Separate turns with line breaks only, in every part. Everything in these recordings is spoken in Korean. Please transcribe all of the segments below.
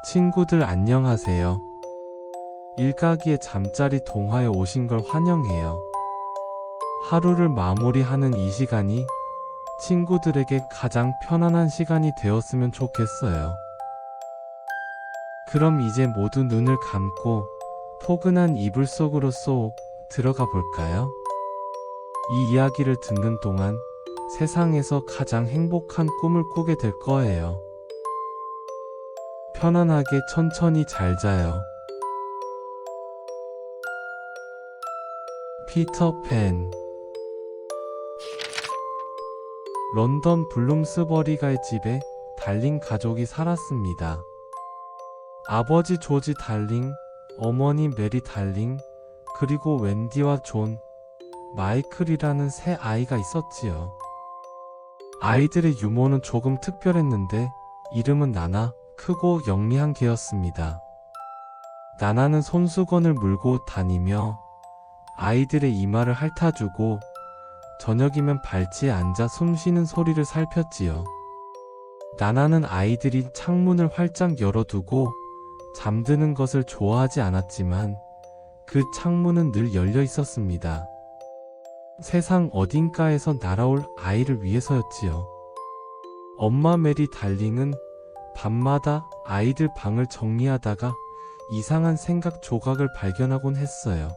친구들 안녕하세요. 일가기의 잠자리 동화에 오신 걸 환영해요. 하루를 마무리하는 이 시간이 친구들에게 가장 편안한 시간이 되었으면 좋겠어요. 그럼 이제 모두 눈을 감고 포근한 이불 속으로 쏙 들어가 볼까요? 이 이야기를 듣는 동안 세상에서 가장 행복한 꿈을 꾸게 될 거예요. 편안하게 천천히 잘 자요. 피터팬. 런던 블룸스버리가의 집에 달링 가족이 살았습니다. 아버지 조지 달링, 어머니 메리 달링, 그리고 웬디와 존, 마이클이라는 세 아이가 있었지요. 아이들의 유모는 조금 특별했는데 이름은 나나, 크고 영리한 개였습니다. 나나는 손수건을 물고 다니며 아이들의 이마를 핥아주고 저녁이면 발치에 앉아 숨쉬는 소리를 살폈지요. 나나는 아이들이 창문을 활짝 열어두고 잠드는 것을 좋아하지 않았지만 그 창문은 늘 열려 있었습니다. 세상 어딘가에서 날아올 아이를 위해서였지요. 엄마 메리 달링은 밤마다 아이들 방을 정리하다가 이상한 생각 조각을 발견하곤 했어요.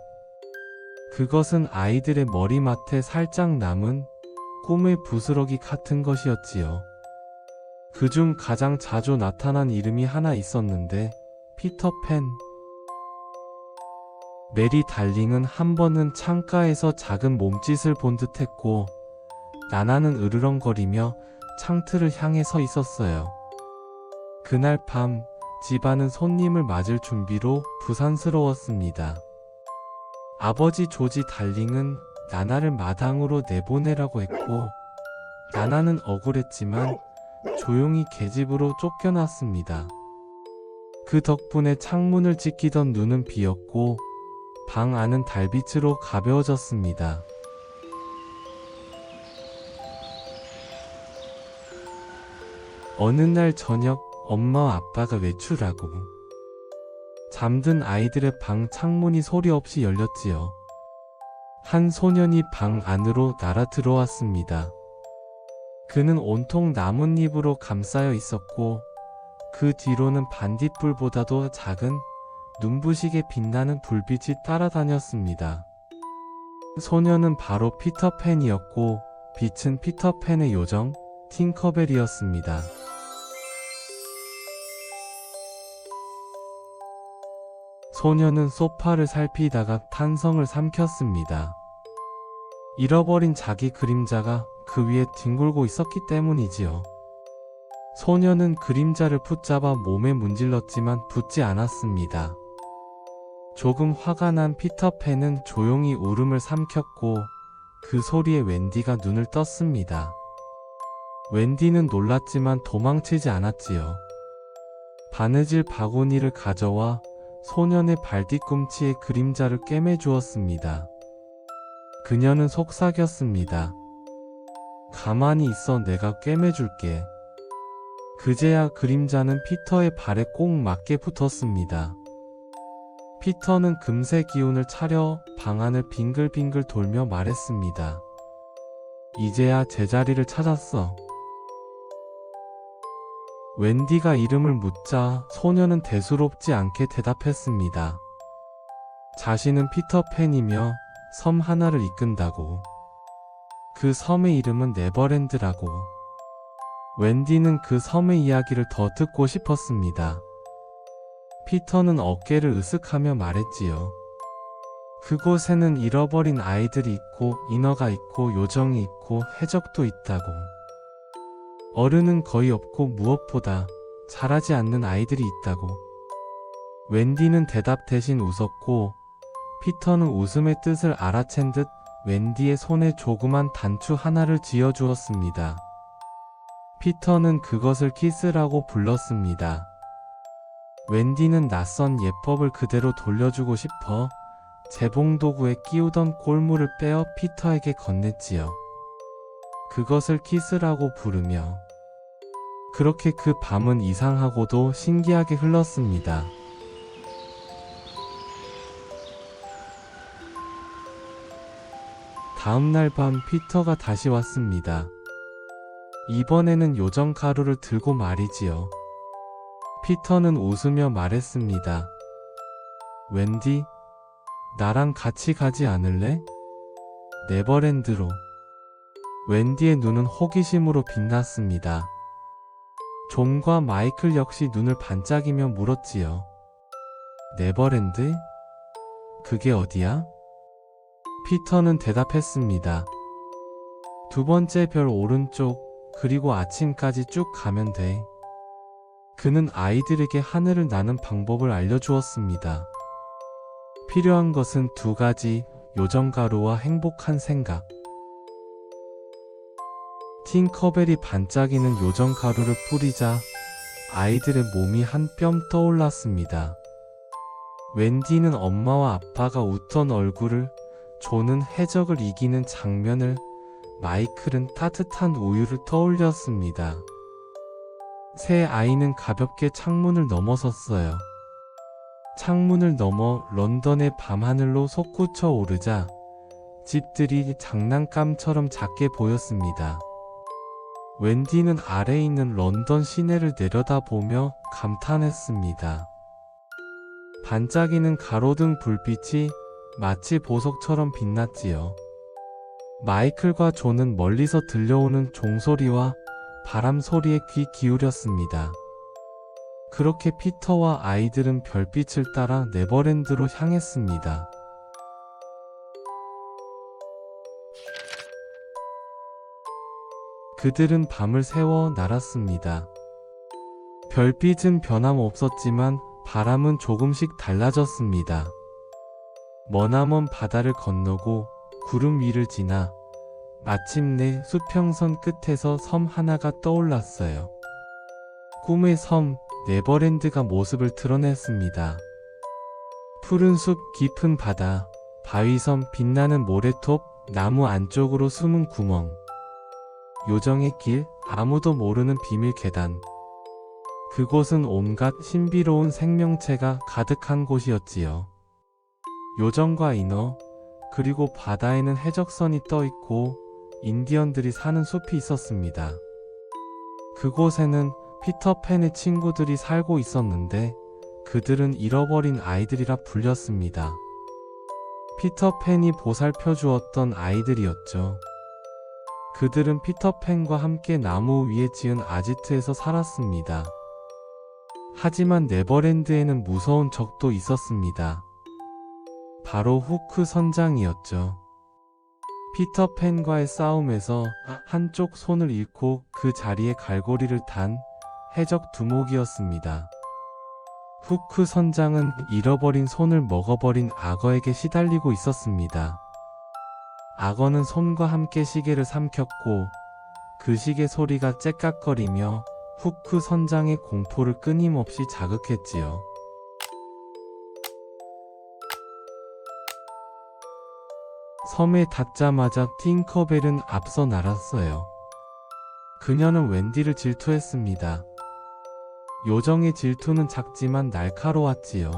그것은 아이들의 머리맡에 살짝 남은 꿈의 부스러기 같은 것이었지요. 그중 가장 자주 나타난 이름이 하나 있었는데 피터팬. 메리 달링은 한 번은 창가에서 작은 몸짓을 본 듯했고 나나는 으르렁거리며 창틀을 향해 서 있었어요. 그날 밤 집안은 손님을 맞을 준비로 부산스러웠습니다. 아버지 조지 달링은 나나를 마당으로 내보내라고 했고 나나는 억울했지만 조용히 계집으로 쫓겨났습니다. 그 덕분에 창문을 지키던 눈은 비었고 방 안은 달빛으로 가벼워졌습니다. 어느 날 저녁 엄마와 아빠가 외출하고 잠든 아이들의 방 창문이 소리 없이 열렸지요. 한 소년이 방 안으로 날아 들어왔습니다. 그는 온통 나뭇잎으로 감싸여 있었고 그 뒤로는 반딧불보다도 작은 눈부시게 빛나는 불빛이 따라다녔습니다. 소년은 바로 피터팬이었고 빛은 피터팬의 요정 팅커벨이었습니다. 소년은 소파를 살피다가 탄성을 삼켰습니다. 잃어버린 자기 그림자가 그 위에 뒹굴고 있었기 때문이지요. 소년은 그림자를 붙잡아 몸에 문질렀지만 붙지 않았습니다. 조금 화가 난 피터팬은 조용히 울음을 삼켰고 그 소리에 웬디가 눈을 떴습니다. 웬디는 놀랐지만 도망치지 않았지요. 바느질 바구니를 가져와 소년의 발뒤꿈치에 그림자를 꿰매주었습니다. 그녀는 속삭였습니다. 가만히 있어 내가 꿰매줄게. 그제야 그림자는 피터의 발에 꼭 맞게 붙었습니다. 피터는 금세 기운을 차려 방 안을 빙글빙글 돌며 말했습니다. 이제야 제자리를 찾았어. 웬디가 이름을 묻자 소녀는 대수롭지 않게 대답했습니다. 자신은 피터팬이며 섬 하나를 이끈다고. 그 섬의 이름은 네버랜드라고. 웬디는 그 섬의 이야기를 더 듣고 싶었습니다. 피터는 어깨를 으쓱하며 말했지요. 그곳에는 잃어버린 아이들이 있고 인어가 있고 요정이 있고 해적도 있다고. 어른은 거의 없고 무엇보다 자라지 않는 아이들이 있다고. 웬디는 대답 대신 웃었고 피터는 웃음의 뜻을 알아챈 듯 웬디의 손에 조그만 단추 하나를 쥐어주었습니다. 피터는 그것을 키스라고 불렀습니다. 웬디는 낯선 예법을 그대로 돌려주고 싶어 재봉도구에 끼우던 꼴물을 빼어 피터에게 건넸지요. 그것을 키스라고 부르며 그렇게 그 밤은 이상하고도 신기하게 흘렀습니다. 다음날 밤 피터가 다시 왔습니다. 이번에는 요정 가루를 들고 말이지요. 피터는 웃으며 말했습니다. 웬디, 나랑 같이 가지 않을래? 네버랜드로. 웬디의 눈은 호기심으로 빛났습니다. 존과 마이클 역시 눈을 반짝이며 물었지요. 네버랜드? 그게 어디야? 피터는 대답했습니다. 두 번째 별 오른쪽, 그리고 아침까지 쭉 가면 돼. 그는 아이들에게 하늘을 나는 방법을 알려주었습니다. 필요한 것은 두 가지, 요정가루와 행복한 생각. 팅커벨이 반짝이는 요정가루를 뿌리자 아이들의 몸이 한 뼘 떠올랐습니다. 웬디는 엄마와 아빠가 웃던 얼굴을, 존은 해적을 이기는 장면을, 마이클은 따뜻한 우유를 떠올렸습니다. 새 아이는 가볍게 창문을 넘어섰어요. 창문을 넘어 런던의 밤하늘로 솟구쳐 오르자 집들이 장난감처럼 작게 보였습니다. 웬디는 아래에 있는 런던 시내를 내려다보며 감탄했습니다. 반짝이는 가로등 불빛이 마치 보석처럼 빛났지요. 마이클과 존은 멀리서 들려오는 종소리와 바람 소리에 귀 기울였습니다. 그렇게 피터와 아이들은 별빛을 따라 네버랜드로 향했습니다. 그들은 밤을 새워 날았습니다. 별빛은 변함없었지만 바람은 조금씩 달라졌습니다. 머나먼 바다를 건너고 구름 위를 지나 마침내 수평선 끝에서 섬 하나가 떠올랐어요. 꿈의 섬, 네버랜드가 모습을 드러냈습니다. 푸른 숲, 깊은 바다, 바위섬, 빛나는 모래톱, 나무 안쪽으로 숨은 구멍, 요정의 길, 아무도 모르는 비밀 계단. 그곳은 온갖 신비로운 생명체가 가득한 곳이었지요. 요정과 인어, 그리고 바다에는 해적선이 떠있고 인디언들이 사는 숲이 있었습니다. 그곳에는 피터팬의 친구들이 살고 있었는데 그들은 잃어버린 아이들이라 불렸습니다. 피터팬이 보살펴 주었던 아이들이었죠. 그들은 피터팬과 함께 나무 위에 지은 아지트에서 살았습니다. 하지만 네버랜드에는 무서운 적도 있었습니다. 바로 후크 선장이었죠. 피터팬과의 싸움에서 한쪽 손을 잃고 그 자리에 갈고리를 단 해적 두목이었습니다. 후크 선장은 잃어버린 손을 먹어버린 악어에게 시달리고 있었습니다. 악어는 손과 함께 시계를 삼켰고 그 시계 소리가 째깍거리며 후크 선장의 공포를 끊임없이 자극했지요. 섬에 닿자마자 팅커벨은 앞서 날았어요. 그녀는 웬디를 질투했습니다. 요정의 질투는 작지만 날카로웠지요.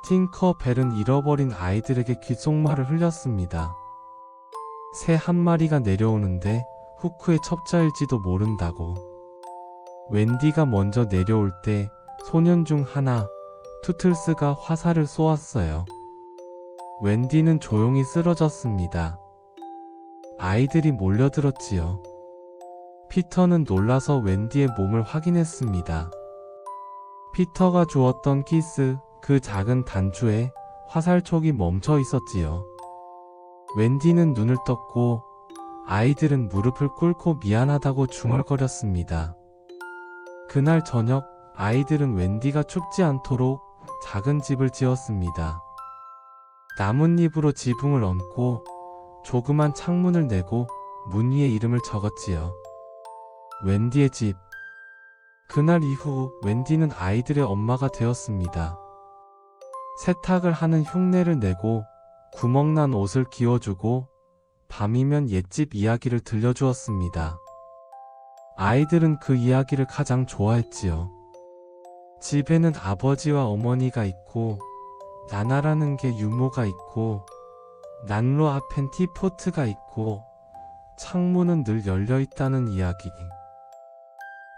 팅커벨은 잃어버린 아이들에게 귓속말을 흘렸습니다. 새 한 마리가 내려오는데 후크의 첩자일지도 모른다고. 웬디가 먼저 내려올 때 소년 중 하나, 투틀스가 화살을 쏘았어요. 웬디는 조용히 쓰러졌습니다. 아이들이 몰려들었지요. 피터는 놀라서 웬디의 몸을 확인했습니다. 피터가 주었던 키스, 그 작은 단추에 화살촉이 멈춰 있었지요. 웬디는 눈을 떴고 아이들은 무릎을 꿇고 미안하다고 중얼거렸습니다. 그날 저녁 아이들은 웬디가 춥지 않도록 작은 집을 지었습니다. 나뭇잎으로 지붕을 얹고 조그만 창문을 내고 문 위에 이름을 적었지요. 웬디의 집. 그날 이후 웬디는 아이들의 엄마가 되었습니다. 세탁을 하는 흉내를 내고 구멍난 옷을 끼워주고 밤이면 옛집 이야기를 들려주었습니다. 아이들은 그 이야기를 가장 좋아했지요. 집에는 아버지와 어머니가 있고, 나나라는 게 유모가 있고, 난로 앞엔 티포트가 있고, 창문은 늘 열려 있다는 이야기.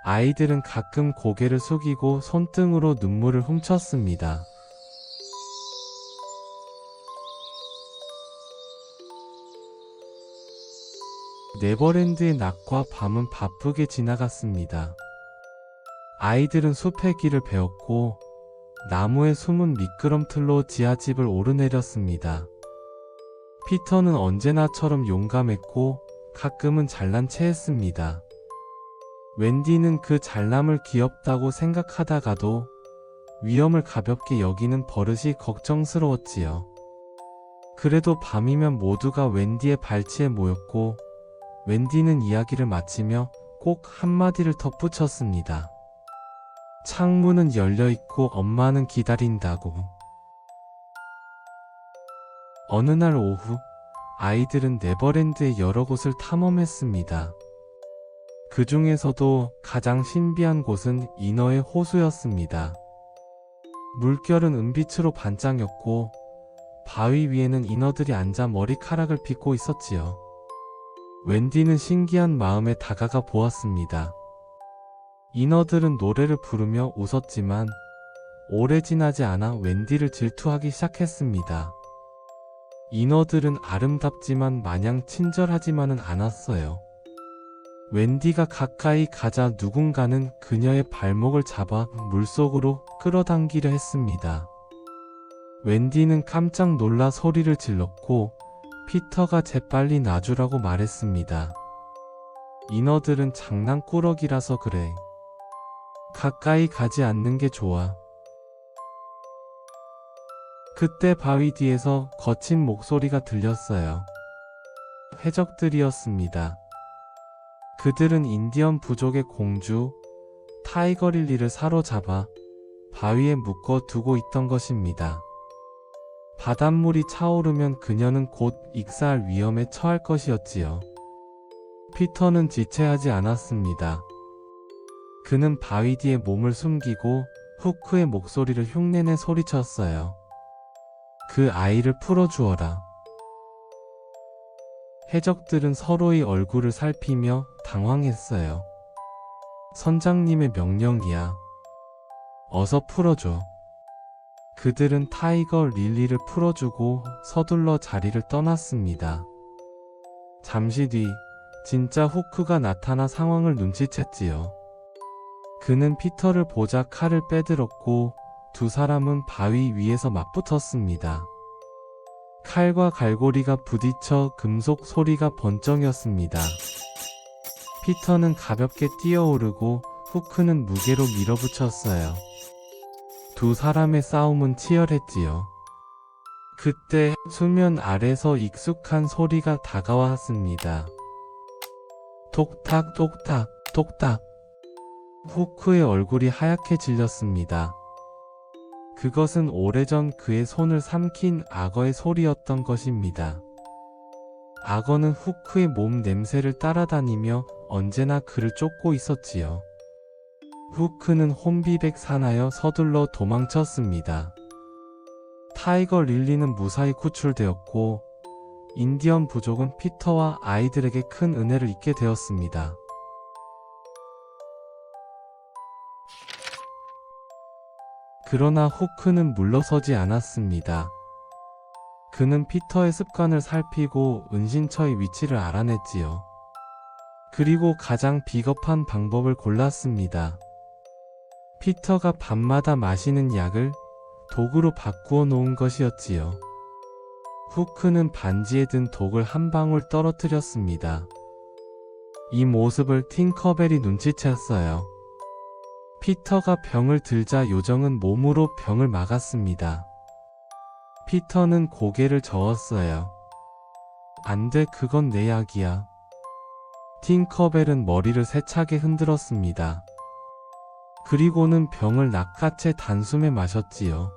아이들은 가끔 고개를 숙이고 손등으로 눈물을 훔쳤습니다. 네버랜드의 낮과 밤은 바쁘게 지나갔습니다. 아이들은 숲의 길을 배웠고 나무의 숨은 미끄럼틀로 지하집을 오르내렸습니다. 피터는 언제나처럼 용감했고 가끔은 잘난 체했습니다. 웬디는 그 잘남을 귀엽다고 생각하다가도 위험을 가볍게 여기는 버릇이 걱정스러웠지요. 그래도 밤이면 모두가 웬디의 발치에 모였고 웬디는 이야기를 마치며 꼭 한마디를 덧붙였습니다. 창문은 열려있고 엄마는 기다린다고. 어느 날 오후, 아이들은 네버랜드의 여러 곳을 탐험했습니다. 그 중에서도 가장 신비한 곳은 이너의 호수였습니다. 물결은 은빛으로 반짝였고 바위 위에는 인어들이 앉아 머리카락을 빗고 있었지요. 웬디는 신기한 마음에 다가가 보았습니다. 인어들은 노래를 부르며 웃었지만 오래 지나지 않아 웬디를 질투하기 시작했습니다. 인어들은 아름답지만 마냥 친절하지만은 않았어요. 웬디가 가까이 가자 누군가는 그녀의 발목을 잡아 물속으로 끌어당기려 했습니다. 웬디는 깜짝 놀라 소리를 질렀고 피터가 재빨리 놔주라고 말했습니다. 인어들은 장난꾸러기라서 그래. 가까이 가지 않는 게 좋아. 그때 바위 뒤에서 거친 목소리가 들렸어요. 해적들이었습니다. 그들은 인디언 부족의 공주 타이거 릴리를 사로잡아 바위에 묶어 두고 있던 것입니다. 바닷물이 차오르면 그녀는 곧 익사할 위험에 처할 것이었지요. 피터는 지체하지 않았습니다. 그는 바위 뒤에 몸을 숨기고 후크의 목소리를 흉내내 소리쳤어요. 그 아이를 풀어주어라. 해적들은 서로의 얼굴을 살피며 당황했어요. 선장님의 명령이야. 어서 풀어줘. 그들은 타이거 릴리를 풀어주고 서둘러 자리를 떠났습니다. 잠시 뒤 진짜 후크가 나타나 상황을 눈치챘지요. 그는 피터를 보자 칼을 빼들었고 두 사람은 바위 위에서 맞붙었습니다. 칼과 갈고리가 부딪혀 금속 소리가 번쩍였습니다. 피터는 가볍게 뛰어오르고 후크는 무게로 밀어붙였어요. 두 사람의 싸움은 치열했지요. 그때 수면 아래서 익숙한 소리가 다가왔습니다. 톡탁 톡탁 톡탁. 후크의 얼굴이 하얗게 질렸습니다. 그것은 오래전 그의 손을 삼킨 악어의 소리였던 것입니다. 악어는 후크의 몸 냄새를 따라다니며 언제나 그를 쫓고 있었지요. 후크는 혼비백산하여 서둘러 도망쳤습니다. 타이거 릴리는 무사히 구출되었고 인디언 부족은 피터와 아이들에게 큰 은혜를 잊게 되었습니다. 그러나 후크는 물러서지 않았습니다. 그는 피터의 습관을 살피고 은신처의 위치를 알아냈지요. 그리고 가장 비겁한 방법을 골랐습니다. 피터가 밤마다 마시는 약을 독으로 바꾸어 놓은 것이었지요. 후크는 반지에 든 독을 한 방울 떨어뜨렸습니다. 이 모습을 팅커벨이 눈치챘어요. 피터가 병을 들자 요정은 몸으로 병을 막았습니다. 피터는 고개를 저었어요. 안 돼, 그건 내 약이야. 팅커벨은 머리를 세차게 흔들었습니다. 그리고는 병을 낚아채 단숨에 마셨지요.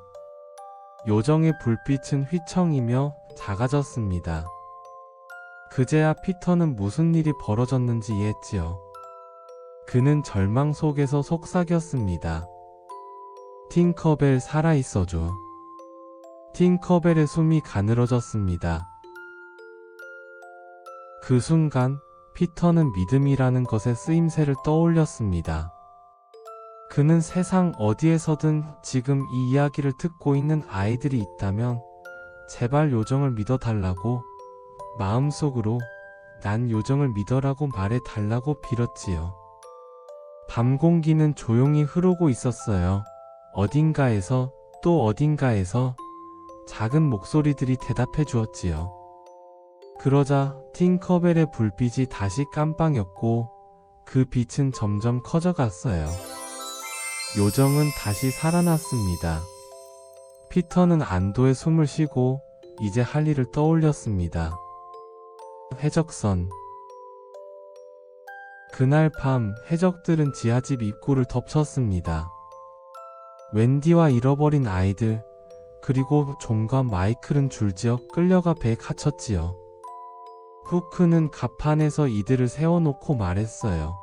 요정의 불빛은 휘청이며 작아졌습니다. 그제야 피터는 무슨 일이 벌어졌는지 이해했지요. 그는 절망 속에서 속삭였습니다. 팅커벨 살아있어줘. 팅커벨의 숨이 가늘어졌습니다. 그 순간 피터는 믿음이라는 것의 쓰임새를 떠올렸습니다. 그는 세상 어디에서든 지금 이 이야기를 듣고 있는 아이들이 있다면 제발 요정을 믿어달라고 마음속으로 난 요정을 믿어라고 말해달라고 빌었지요. 밤 공기는 조용히 흐르고 있었어요. 어딘가에서 또 어딘가에서 작은 목소리들이 대답해 주었지요. 그러자 팅커벨의 불빛이 다시 깜빡였고 그 빛은 점점 커져갔어요. 요정은 다시 살아났습니다. 피터는 안도의 숨을 쉬고 이제 할 일을 떠올렸습니다. 해적선. 그날 밤 해적들은 지하집 입구를 덮쳤습니다. 웬디와 잃어버린 아이들 그리고 존과 마이클은 줄지어 끌려가 배에 갇혔지요. 후크는 갑판에서 이들을 세워놓고 말했어요.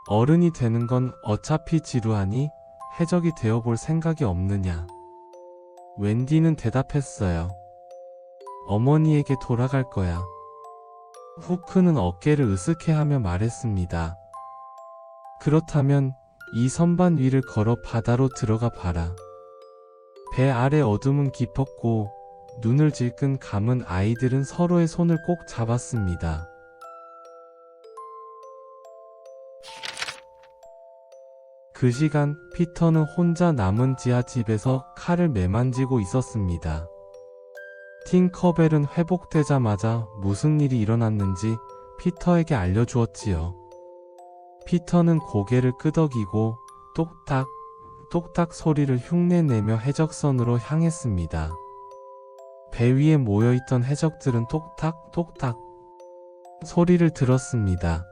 어른이 되는 건 어차피 지루하니 해적이 되어볼 생각이 없느냐. 웬디는 대답했어요. 어머니에게 돌아갈 거야. 후크는 어깨를 으쓱해하며 말했습니다. 그렇다면 이 선반 위를 걸어 바다로 들어가 봐라. 배 아래 어둠은 깊었고 눈을 질끈 감은 아이들은 서로의 손을 꼭 잡았습니다. 그 시간 피터는 혼자 남은 지하집에서 칼을 매만지고 있었습니다. 팅커벨은 회복되자마자 무슨 일이 일어났는지 피터에게 알려주었지요. 피터는 고개를 끄덕이고 똑딱 똑딱 소리를 흉내내며 해적선으로 향했습니다. 배 위에 모여있던 해적들은 똑딱 똑딱 소리를 들었습니다.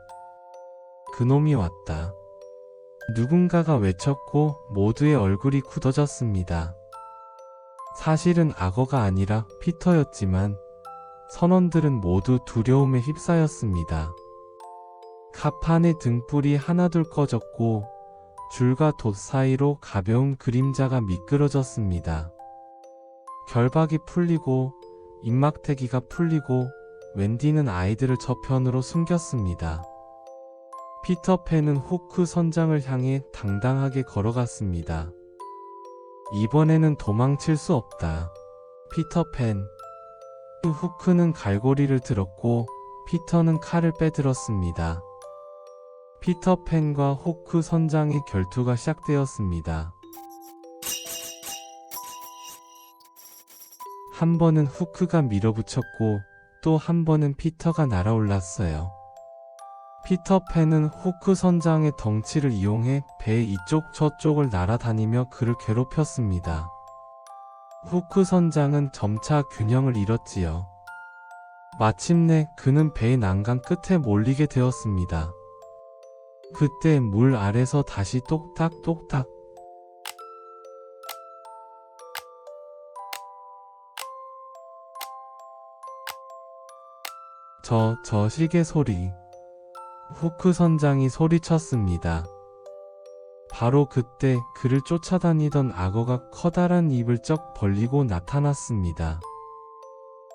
그놈이 왔다. 누군가가 외쳤고 모두의 얼굴이 굳어졌습니다. 사실은 악어가 아니라 피터였지만 선원들은 모두 두려움에 휩싸였습니다. 갑판의 등불이 하나둘 꺼졌고 줄과 돛 사이로 가벼운 그림자가 미끄러졌습니다. 결박이 풀리고 입막대기가 풀리고 웬디는 아이들을 저편으로 숨겼습니다. 피터팬은 후크 선장을 향해 당당하게 걸어갔습니다. 이번에는 도망칠 수 없다. 피터팬. 후크는 갈고리를 들었고 피터는 칼을 빼들었습니다. 피터팬과 후크 선장의 결투가 시작되었습니다. 한 번은 후크가 밀어붙였고 또 한 번은 피터가 날아올랐어요. 피터팬은 후크 선장의 덩치를 이용해 배 이쪽 저쪽을 날아다니며 그를 괴롭혔습니다. 후크 선장은 점차 균형을 잃었지요. 마침내 그는 배의 난간 끝에 몰리게 되었습니다. 그때 물 아래서 다시 똑딱똑딱 저 시계 소리. 후크 선장이 소리쳤습니다. 바로 그때 그를 쫓아다니던 악어가 커다란 입을 쩍 벌리고 나타났습니다.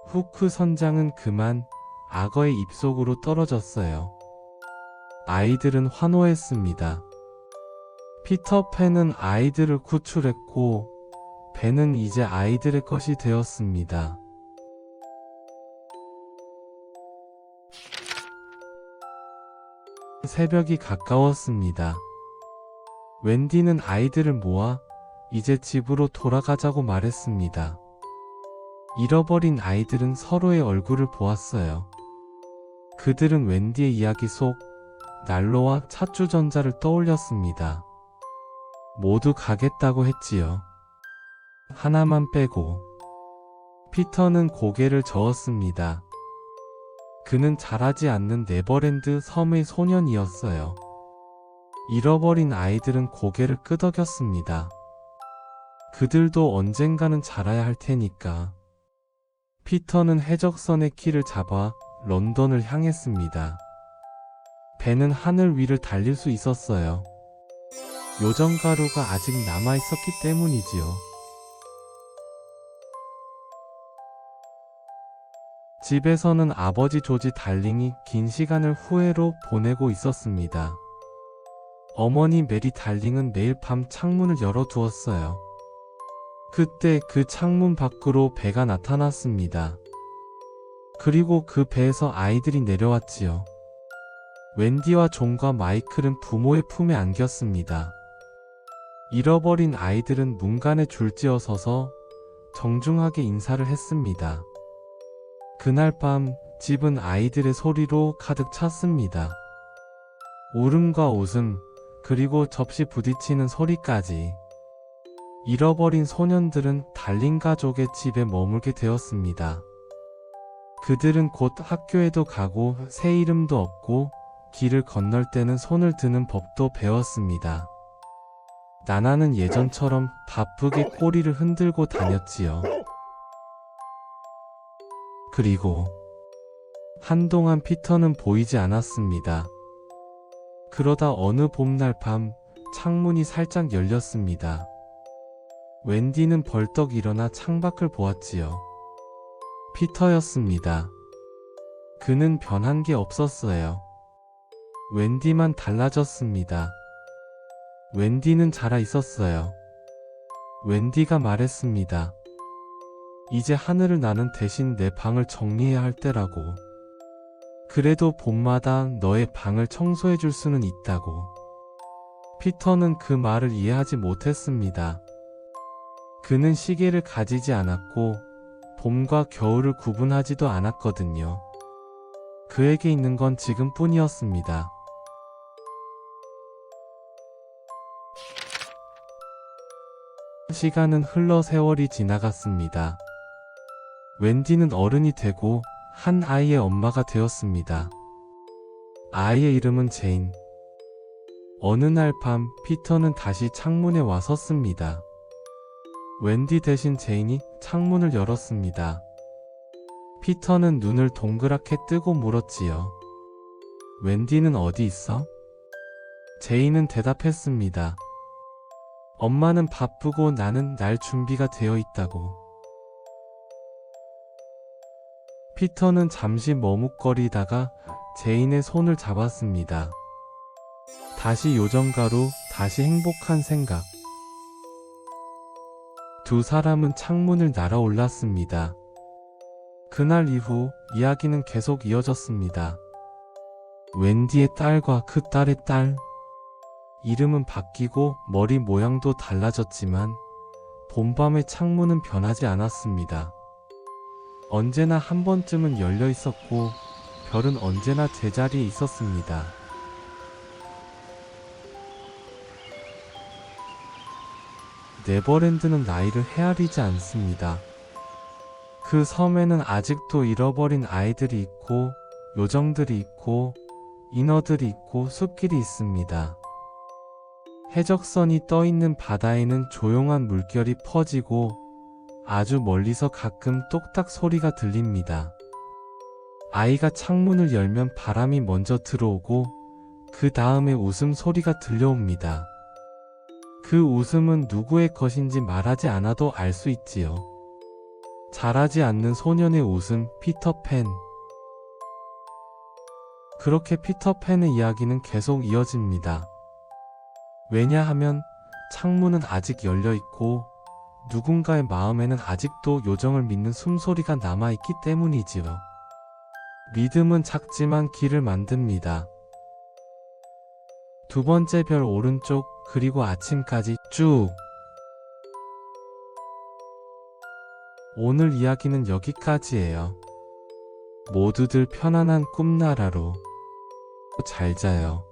후크 선장은 그만 악어의 입속으로 떨어졌어요. 아이들은 환호했습니다. 피터팬은 아이들을 구출했고 배는 이제 아이들의 것이 되었습니다. 새벽이 가까웠습니다. 웬디는 아이들을 모아 이제 집으로 돌아가자고 말했습니다. 잃어버린 아이들은 서로의 얼굴을 보았어요. 그들은 웬디의 이야기 속 난로와 찻주전자를 떠올렸습니다. 모두 가겠다고 했지요. 하나만 빼고. 피터는 고개를 저었습니다. 그는 자라지 않는 네버랜드 섬의 소년이었어요. 잃어버린 아이들은 고개를 끄덕였습니다. 그들도 언젠가는 자라야 할 테니까. 피터는 해적선의 키를 잡아 런던을 향했습니다. 배는 하늘 위를 달릴 수 있었어요. 요정가루가 아직 남아있었기 때문이지요. 집에서는 아버지 조지 달링이 긴 시간을 후회로 보내고 있었습니다. 어머니 메리 달링은 매일 밤 창문을 열어두었어요. 그때 그 창문 밖으로 배가 나타났습니다. 그리고 그 배에서 아이들이 내려왔지요. 웬디와 존과 마이클은 부모의 품에 안겼습니다. 잃어버린 아이들은 문간에 줄지어 서서 정중하게 인사를 했습니다. 그날 밤 집은 아이들의 소리로 가득 찼습니다. 울음과 웃음, 그리고 접시 부딪히는 소리까지. 잃어버린 소년들은 달링 가족의 집에 머물게 되었습니다. 그들은 곧 학교에도 가고 새 이름도 얻고 길을 건널 때는 손을 드는 법도 배웠습니다. 나나는 예전처럼 바쁘게 꼬리를 흔들고 다녔지요. 그리고 한동안 피터는 보이지 않았습니다. 그러다 어느 봄날 밤 창문이 살짝 열렸습니다. 웬디는 벌떡 일어나 창밖을 보았지요. 피터였습니다. 그는 변한 게 없었어요. 웬디만 달라졌습니다. 웬디는 자라 있었어요. 웬디가 말했습니다. 이제 하늘을 나는 대신 내 방을 정리해야 할 때라고. 그래도 봄마다 너의 방을 청소해 줄 수는 있다고. 피터는 그 말을 이해하지 못했습니다. 그는 시계를 가지지 않았고 봄과 겨울을 구분하지도 않았거든요. 그에게 있는 건 지금뿐이었습니다. 시간은 흘러 세월이 지나갔습니다. 웬디는 어른이 되고 한 아이의 엄마가 되었습니다. 아이의 이름은 제인. 어느 날 밤 피터는 다시 창문에 와 섰습니다. 웬디 대신 제인이 창문을 열었습니다. 피터는 눈을 동그랗게 뜨고 물었지요. 웬디는 어디 있어? 제인은 대답했습니다. 엄마는 바쁘고 나는 날 준비가 되어 있다고. 피터는 잠시 머뭇거리다가 제인의 손을 잡았습니다. 다시 요정가루, 다시 행복한 생각. 두 사람은 창문을 날아올랐습니다. 그날 이후 이야기는 계속 이어졌습니다. 웬디의 딸과 그 딸의 딸. 이름은 바뀌고 머리 모양도 달라졌지만 봄밤의 창문은 변하지 않았습니다. 언제나 한 번쯤은 열려 있었고 별은 언제나 제자리에 있었습니다. 네버랜드는 나이를 헤아리지 않습니다. 그 섬에는 아직도 잃어버린 아이들이 있고 요정들이 있고 인어들이 있고 숲길이 있습니다. 해적선이 떠있는 바다에는 조용한 물결이 퍼지고 아주 멀리서 가끔 똑딱 소리가 들립니다. 아이가 창문을 열면 바람이 먼저 들어오고 그 다음에 웃음소리가 들려옵니다. 그 웃음은 누구의 것인지 말하지 않아도 알 수 있지요. 자라지 않는 소년의 웃음, 피터팬. 그렇게 피터팬의 이야기는 계속 이어집니다. 왜냐하면 창문은 아직 열려있고 누군가의 마음에는 아직도 요정을 믿는 숨소리가 남아있기 때문이지요. 믿음은 작지만 길을 만듭니다. 두 번째 별 오른쪽, 그리고 아침까지 쭉. 오늘 이야기는 여기까지예요. 모두들 편안한 꿈나라로 잘 자요.